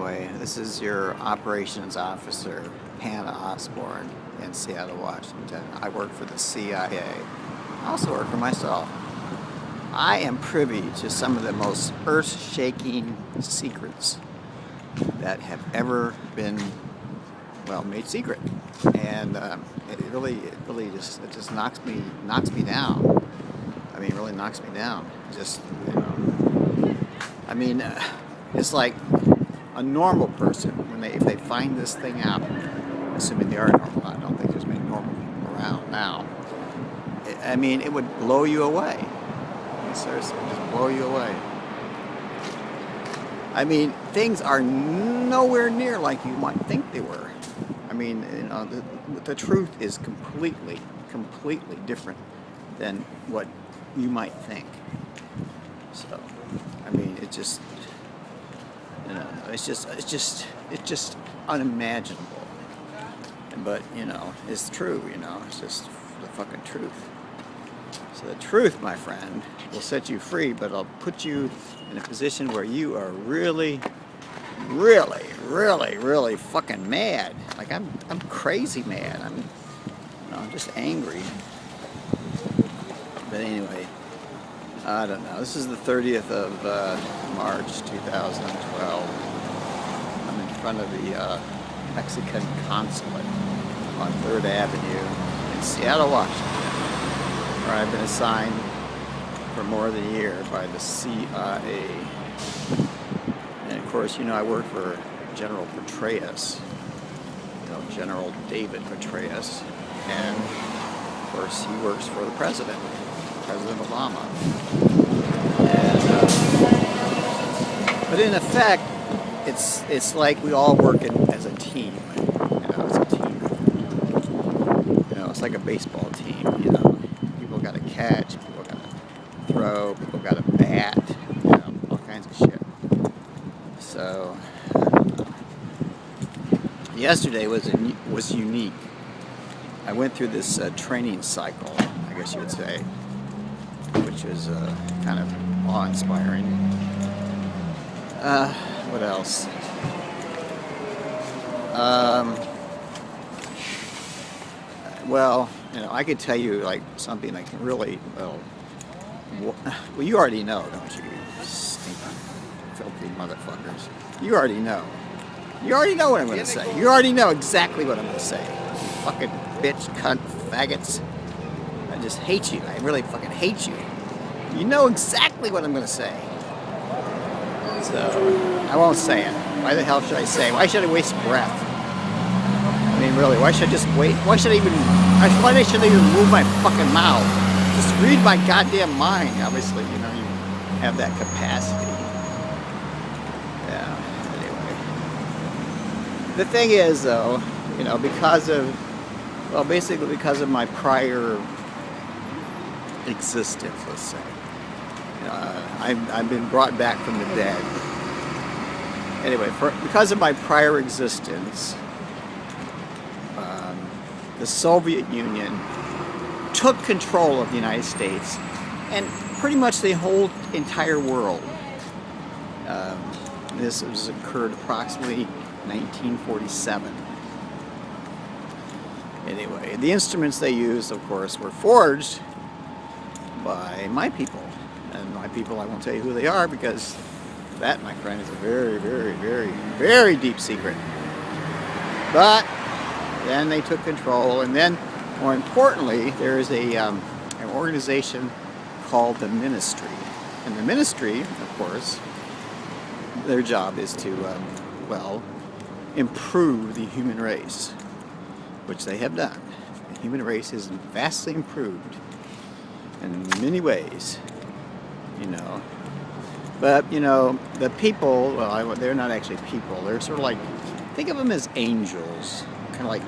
Anyway, this is your operations officer, Hannah Osborne, in Seattle, Washington. I work for the CIA. I also work for myself. I am privy to some of the most earth-shaking secrets that have ever been, well, made secret, and it really just knocks me down. I mean, it really knocks me down. Just, you know, I mean, it's like a normal person when if they find this thing out, assuming they are normal. I don't think there's many normal people around now. I mean, it would blow you away. Seriously, just blow you away. I mean, things are nowhere near like you might think they were. I mean, you know, the truth is completely different than what you might think. So, I mean, it just, you know, it's just unimaginable. But, you know, it's true, you know, it's just the fucking truth. So the truth, my friend, will set you free, but it'll put you in a position where you are really fucking mad. Like I'm crazy mad. I'm just angry. But anyway, I don't know. This is the 30th of March 2012. I'm in front of the Mexican consulate on 3rd Avenue in Seattle, Washington, where I've been assigned for more than a year by the CIA. And of course, you know, I work for General Petraeus, you know, General David Petraeus, and of course he works for the President Obama. And, but in effect, it's like we all work as a team. You know, it's a team. You know, it's like a baseball team. You know, people got to catch, people got to throw, people got to bat. You know, all kinds of shit. So yesterday was unique. I went through this training cycle, I guess you would say, which was kind of awe-inspiring. What else? Well, you know, I could tell you like something like really well, you already know, don't you? Stinking, filthy motherfuckers. You already know. You already know what I'm going to say. You already know exactly what I'm going to say. Fucking bitch, cunt, faggots. I just hate you. I really fucking hate you. You know exactly what I'm going to say. So, I won't say it. Why the hell should I say it? Why should I waste breath? I mean, really, why should I just wait? Why should I even move my fucking mouth? Just read my goddamn mind. Obviously, you know, you have that capacity. Yeah, anyway. The thing is, though, you know, because of my prior existence, let's say. I've been brought back from the dead. Anyway, because of my prior existence, the Soviet Union took control of the United States and pretty much the whole entire world. This has occurred approximately 1947. Anyway, the instruments they used, of course, were forged by my people. And my people, I won't tell you who they are because that, my friend, is a very deep secret. But then they took control, and then, more importantly, there is an organization called the Ministry. And the Ministry, of course, their job is to, well, improve the human race, which they have done. The human race is vastly improved in many ways. You know, but you know, the people, well, they're not actually people. They're sort of like, think of them as angels, kind of like,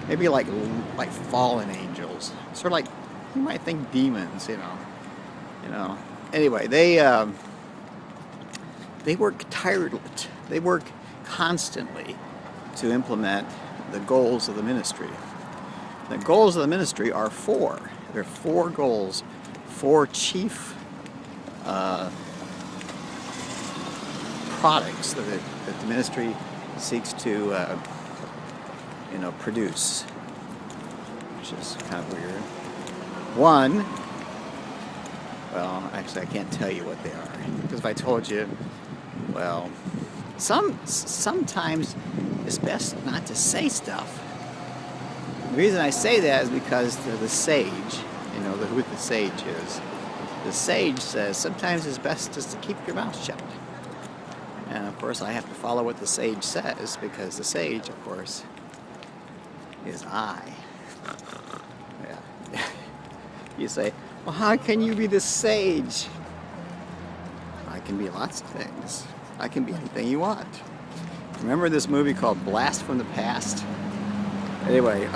maybe like fallen angels. Sort of like, you might think demons, you know. Anyway, they work they work constantly to implement the goals of the Ministry. The goals of the Ministry are four. There are 4 goals, 4 chief products that that the ministry seeks to, produce, which is kind of weird. One, well, actually, I can't tell you what they are, because if I told you, well, sometimes it's best not to say stuff. The reason I say that is because the sage, who the sage is. The sage says sometimes it's best just to keep your mouth shut. And of course, I have to follow what the sage says, because the sage, of course, is I. Yeah. You say, well, how can you be the sage? I can be lots of things. I can be anything you want. Remember this movie called Blast from the Past? Anyway,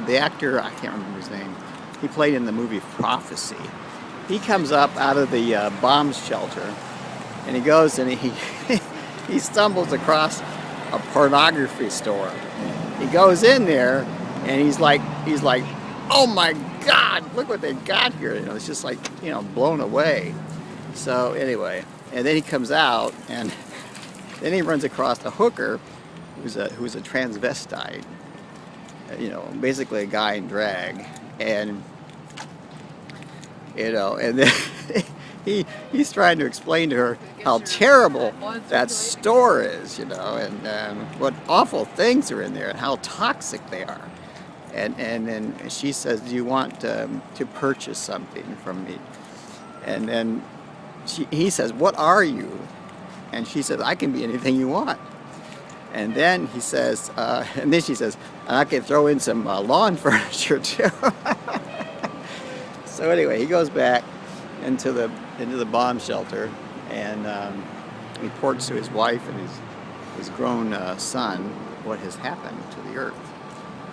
the actor, I can't remember his name, he played in the movie Prophecy. He comes up out of the bomb shelter, and he goes and he stumbles across a pornography store. He goes in there, and he's like, oh my God, look what they got here. It's just like, blown away. So anyway, and then he comes out, and then he runs across a hooker who's a transvestite, basically a guy in drag, and and then he's trying to explain to her how terrible that store is, and what awful things are in there, and how toxic they are. And then she says, do you want to purchase something from me? And then he says, what are you? And she says, I can be anything you want. And then he says, and then she says, I can throw in some lawn furniture too. So anyway, he goes back into the bomb shelter, and reports to his wife and his grown son what has happened to the earth.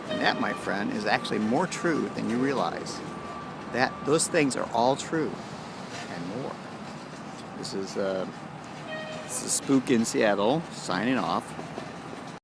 And that, my friend, is actually more true than you realize. That those things are all true and more. This is Spook in Seattle, signing off.